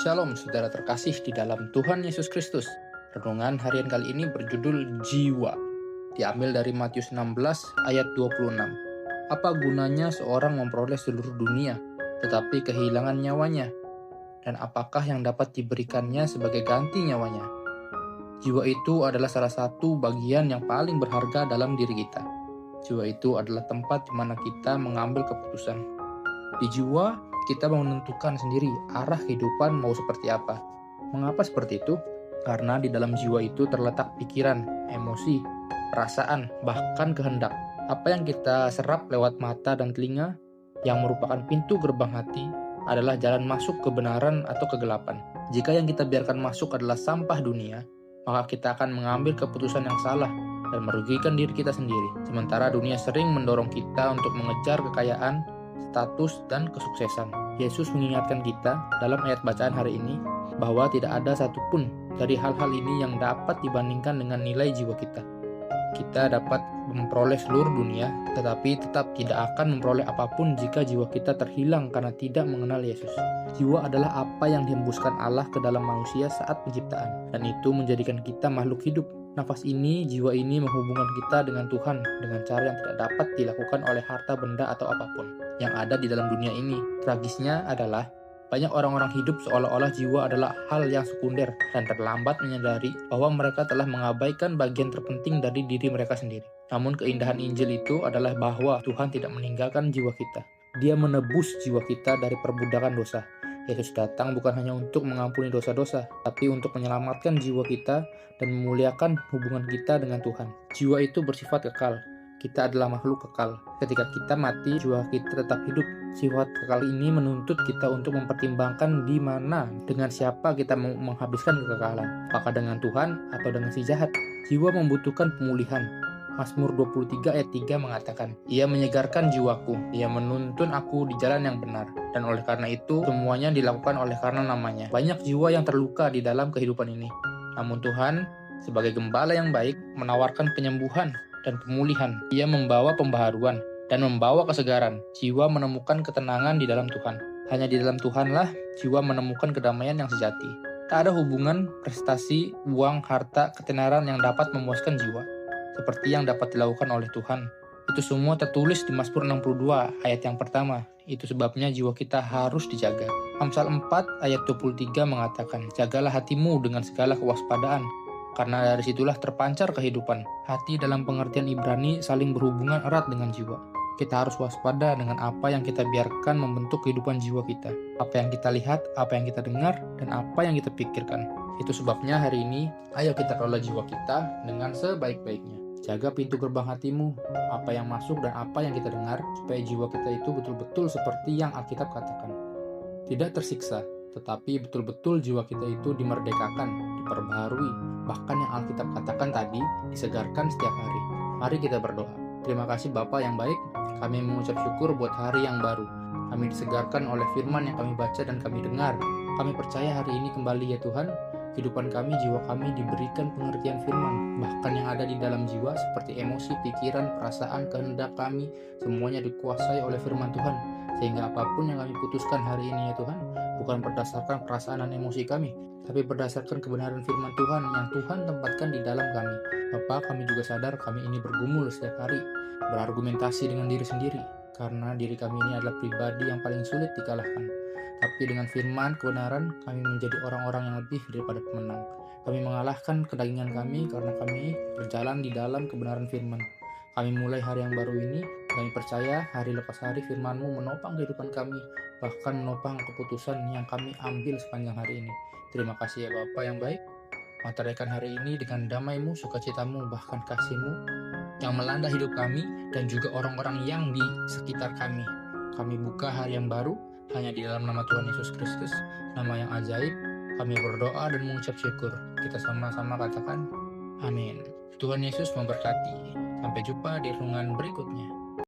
Shalom saudara terkasih di dalam Tuhan Yesus Kristus. Renungan harian kali ini berjudul Jiwa. Diambil dari Matius 16 ayat 26. Apa gunanya seorang memperoleh seluruh dunia, tetapi kehilangan nyawanya? Dan apakah yang dapat diberikannya sebagai ganti nyawanya? Jiwa itu adalah salah satu bagian yang paling berharga dalam diri kita. Jiwa itu adalah tempat di mana kita mengambil keputusan. Di jiwa, kita menentukan sendiri arah kehidupan mau seperti apa. Mengapa seperti itu? Karena di dalam jiwa itu terletak pikiran, emosi, perasaan, bahkan kehendak. Apa yang kita serap lewat mata dan telinga, yang merupakan pintu gerbang hati, adalah jalan masuk kebenaran atau kegelapan. Jika yang kita biarkan masuk adalah sampah dunia, maka kita akan mengambil keputusan yang salah dan merugikan diri kita sendiri. Sementara dunia sering mendorong kita untuk mengejar kekayaan, status, dan kesuksesan. Yesus mengingatkan kita dalam ayat bacaan hari ini bahwa tidak ada satupun dari hal-hal ini yang dapat dibandingkan dengan nilai jiwa kita. Kita dapat memperoleh seluruh dunia, tetapi tetap tidak akan memperoleh apapun jika jiwa kita terhilang karena tidak mengenal Yesus. Jiwa adalah apa yang dihembuskan Allah ke dalam manusia saat penciptaan, dan itu menjadikan kita makhluk hidup. Nafas ini, jiwa ini menghubungkan kita dengan Tuhan dengan cara yang tidak dapat dilakukan oleh harta benda atau apapun yang ada di dalam dunia ini. Tragisnya adalah banyak orang-orang hidup seolah-olah jiwa adalah hal yang sekunder dan terlambat menyadari bahwa mereka telah mengabaikan bagian terpenting dari diri mereka sendiri. Namun keindahan Injil itu adalah bahwa Tuhan tidak meninggalkan jiwa kita. Dia menebus jiwa kita dari perbudakan dosa. Yesus datang bukan hanya untuk mengampuni dosa-dosa, tapi untuk menyelamatkan jiwa kita dan memuliakan hubungan kita dengan Tuhan. Jiwa itu bersifat kekal. Kita adalah makhluk kekal. Ketika kita mati, jiwa kita tetap hidup. Sifat kekal ini menuntut kita untuk mempertimbangkan di mana, dengan siapa kita mau menghabiskan kekekalan. Apakah dengan Tuhan atau dengan si jahat? Jiwa membutuhkan pemulihan. Mazmur 23 ayat 3 mengatakan, Ia menyegarkan jiwaku, Ia menuntun aku di jalan yang benar. Dan oleh karena itu, semuanya dilakukan oleh karena namanya. Banyak jiwa yang terluka di dalam kehidupan ini. Namun Tuhan, sebagai gembala yang baik, menawarkan penyembuhan dan pemulihan. Ia membawa pembaharuan dan membawa kesegaran. Jiwa menemukan ketenangan di dalam Tuhan. Hanya di dalam Tuhanlah jiwa menemukan kedamaian yang sejati. Tak ada hubungan, prestasi, uang, harta, ketenaran yang dapat memuaskan jiwa seperti yang dapat dilakukan oleh Tuhan. Itu semua tertulis di Mazmur 62 ayat yang pertama. Itu sebabnya jiwa kita harus dijaga. Amsal 4 ayat 23 mengatakan, Jagalah hatimu dengan segala kewaspadaan, karena dari situlah terpancar kehidupan. Hati dalam pengertian Ibrani saling berhubungan erat dengan jiwa. Kita harus waspada dengan apa yang kita biarkan membentuk kehidupan jiwa kita. Apa yang kita lihat, apa yang kita dengar, dan apa yang kita pikirkan. Itu sebabnya hari ini, ayo kita kelola jiwa kita dengan sebaik-baiknya. Jaga pintu gerbang hatimu, apa yang masuk dan apa yang kita dengar, supaya jiwa kita itu betul-betul seperti yang Alkitab katakan. Tidak tersiksa, tetapi betul-betul jiwa kita itu dimerdekakan, diperbaharui, bahkan yang Alkitab katakan tadi, disegarkan setiap hari. Mari kita berdoa. Terima kasih Bapa yang baik, kami mengucap syukur buat hari yang baru. Kami disegarkan oleh firman yang kami baca dan kami dengar. Kami percaya hari ini kembali ya Tuhan, kehidupan kami, jiwa kami diberikan pengertian firman. Bahkan yang ada di dalam jiwa seperti emosi, pikiran, perasaan, kehendak kami, semuanya dikuasai oleh firman Tuhan. Sehingga apapun yang kami putuskan hari ini ya Tuhan, bukan berdasarkan perasaan dan emosi kami, tapi berdasarkan kebenaran firman Tuhan yang Tuhan tempatkan di dalam kami. Bapak, kami juga sadar kami ini bergumul setiap hari, berargumentasi dengan diri sendiri, karena diri kami ini adalah pribadi yang paling sulit dikalahkan. Tapi dengan firman kebenaran, kami menjadi orang-orang yang lebih daripada pemenang. Kami mengalahkan kedagingan kami karena kami berjalan di dalam kebenaran firman. Kami mulai hari yang baru ini, kami percaya hari lepas hari firman-Mu menopang kehidupan kami, bahkan menopang keputusan yang kami ambil sepanjang hari ini. Terima kasih ya Bapa yang baik. Meteraikan hari ini dengan damai-Mu, sukacita-Mu, bahkan kasih-Mu yang melanda hidup kami dan juga orang-orang yang di sekitar kami. Kami buka hari yang baru hanya di dalam nama Tuhan Yesus Kristus, nama yang ajaib. Kami berdoa dan mengucap syukur. Kita sama-sama katakan, amin. Tuhan Yesus memberkati. Sampai jumpa di renungan berikutnya.